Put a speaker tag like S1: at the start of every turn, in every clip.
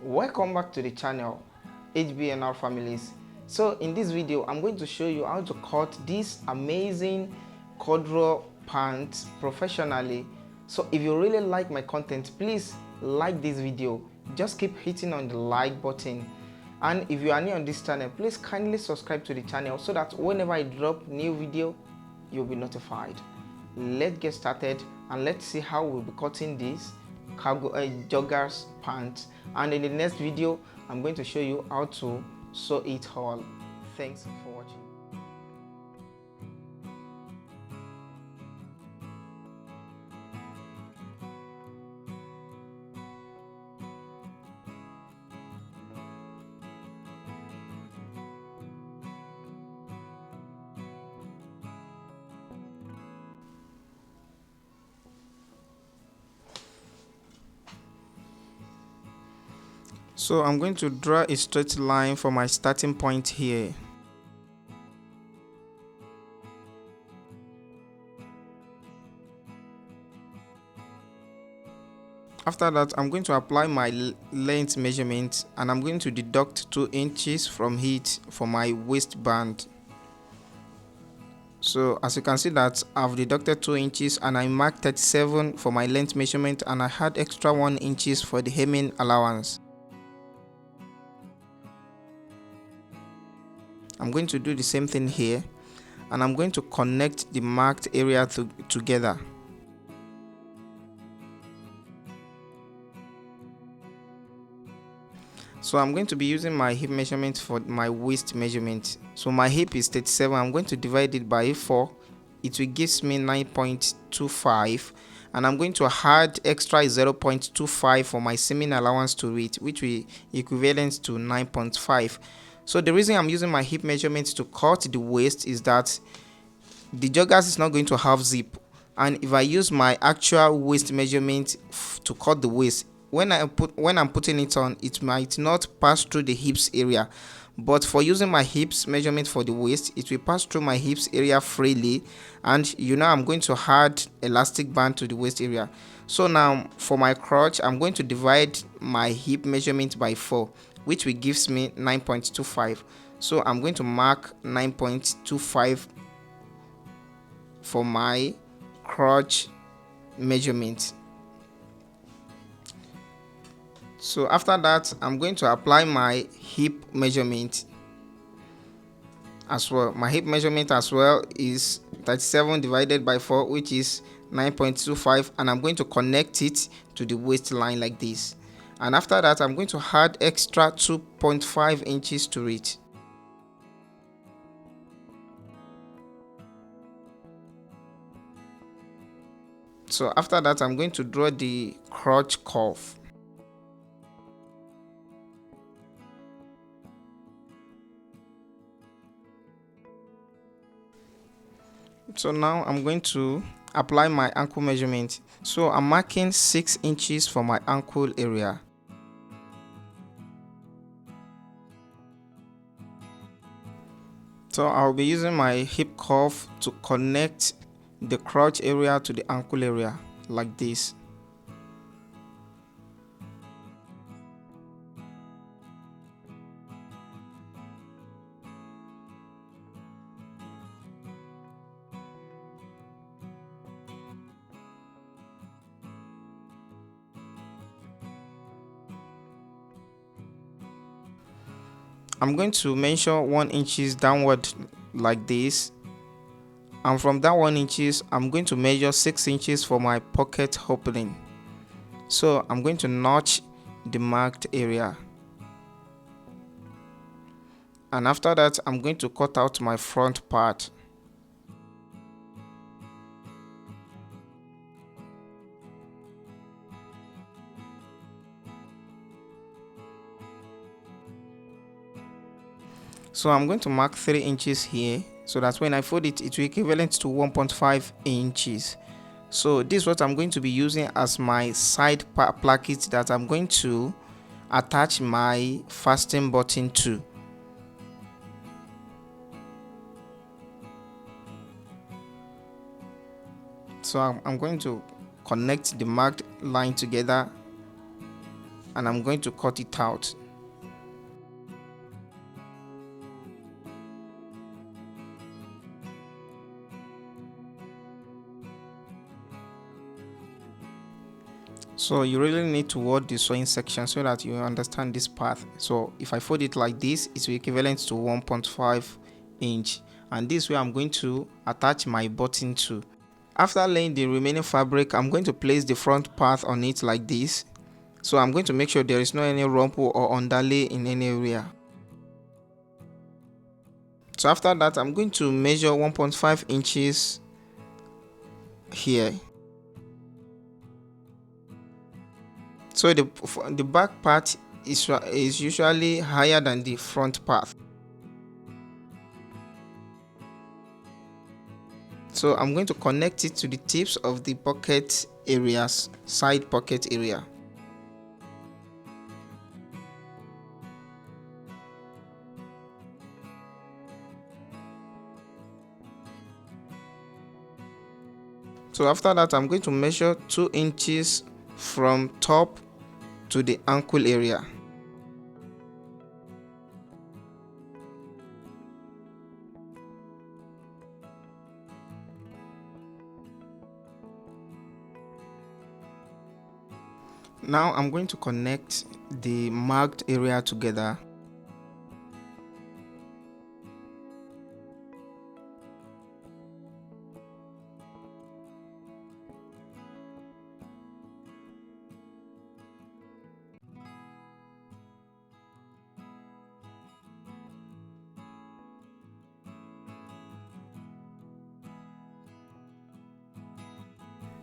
S1: Welcome back to the channel, HBNR families. So in this video I'm going to show you how to cut this amazing corduroy pants professionally. So if you really like my content, please like this video. Just keep hitting on the like button, and if you are new on this channel, please kindly subscribe to the channel so that whenever I drop new video you'll be notified. Let's get started and let's see how we'll be cutting this joggers pants, and in the next video I'm going to show you how to sew it all. Thanks for watching. So I'm going to draw a straight line for my starting point here. After that, I'm going to apply my length measurement and I'm going to deduct 2 inches from it for my waistband. So as you can see that I've deducted 2 inches and I marked 37 for my length measurement, and I had extra 1 inches for the hemming allowance. I'm going to do the same thing here, and I'm going to connect the marked area together. So I'm going to be using my hip measurement for my waist measurement. So my hip is 37. I'm going to divide it by 4. It will give me 9.25, and I'm going to add extra 0.25 for my seaming allowance to it, which will equivalent to 9.5. So the reason I'm using my hip measurement to cut the waist is that the joggers is not going to have zip, and if I use my actual waist measurement to cut the waist, when I'm putting it on, it might not pass through the hips area. But for using my hips measurement for the waist, it will pass through my hips area freely, and I'm going to add elastic band to the waist area. So now for my crotch, I'm going to divide my hip measurement by 4, which will gives me 9.25. so I'm going to mark 9.25 for my crotch measurement. So after that, I'm going to apply my hip measurement as well. My hip measurement as well is 37 divided by 4, which is 9.25, and I'm going to connect it to the waistline like this. And after that, I'm going to add extra 2.5 inches to it. So after that, I'm going to draw the crotch curve. So now I'm going to apply my ankle measurement. So I'm marking 6 inches for my ankle area. So I'll be using my hip curve to connect the crotch area to the ankle area like this. I'm going to measure 1 inches downward like this, and from that 1 inches I'm going to measure 6 inches for my pocket opening. So I'm going to notch the marked area, and after that I'm going to cut out my front part. So I'm going to mark 3 inches here, so that when I fold it, it will equivalent to 1.5 inches. So this is what I'm going to be using as my side placket that I'm going to attach my fasten button to. So I'm going to connect the marked line together and I'm going to cut it out. So you really need to watch the sewing section so that you understand this path. So if I fold it like this, it's equivalent to 1.5 inch, and this way I'm going to attach my button to. After laying the remaining fabric, I'm going to place the front part on it like this. So I'm going to make sure there is no any rumple or underlay in any area. So after that, I'm going to measure 1.5 inches here. So the back part is usually higher than the front part. So I'm going to connect it to the tips of the pocket areas, side pocket area. So after that, I'm going to measure 2 inches from top to the ankle area. Now I'm going to connect the marked area together.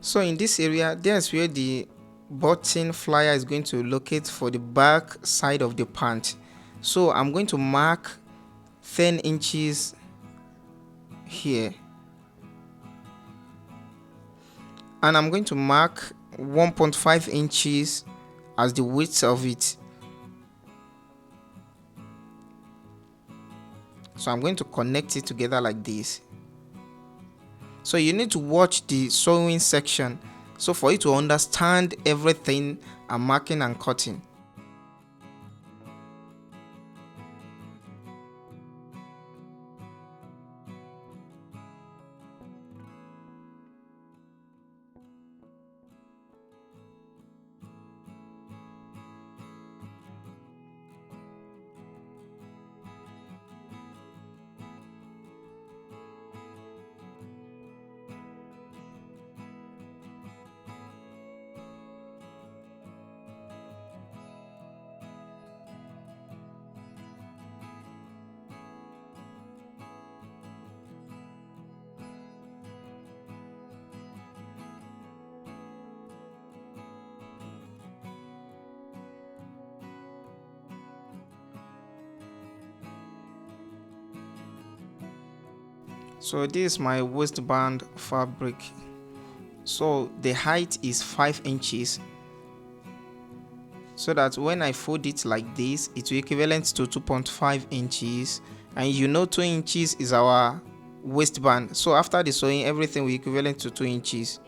S1: So in this area, there's where the button flyer is going to locate for the back side of the pant. So I'm going to mark 10 inches here, and I'm going to mark 1.5 inches as the width of it. So I'm going to connect it together like this. So you need to watch the sewing section so for you to understand everything I'm marking and cutting. So this is my waistband fabric. So the height is 5 inches, so that when I fold it like this, it will equivalent to 2.5 inches, and you know 2 inches is our waistband. So after the sewing, everything will equivalent to 2 inches.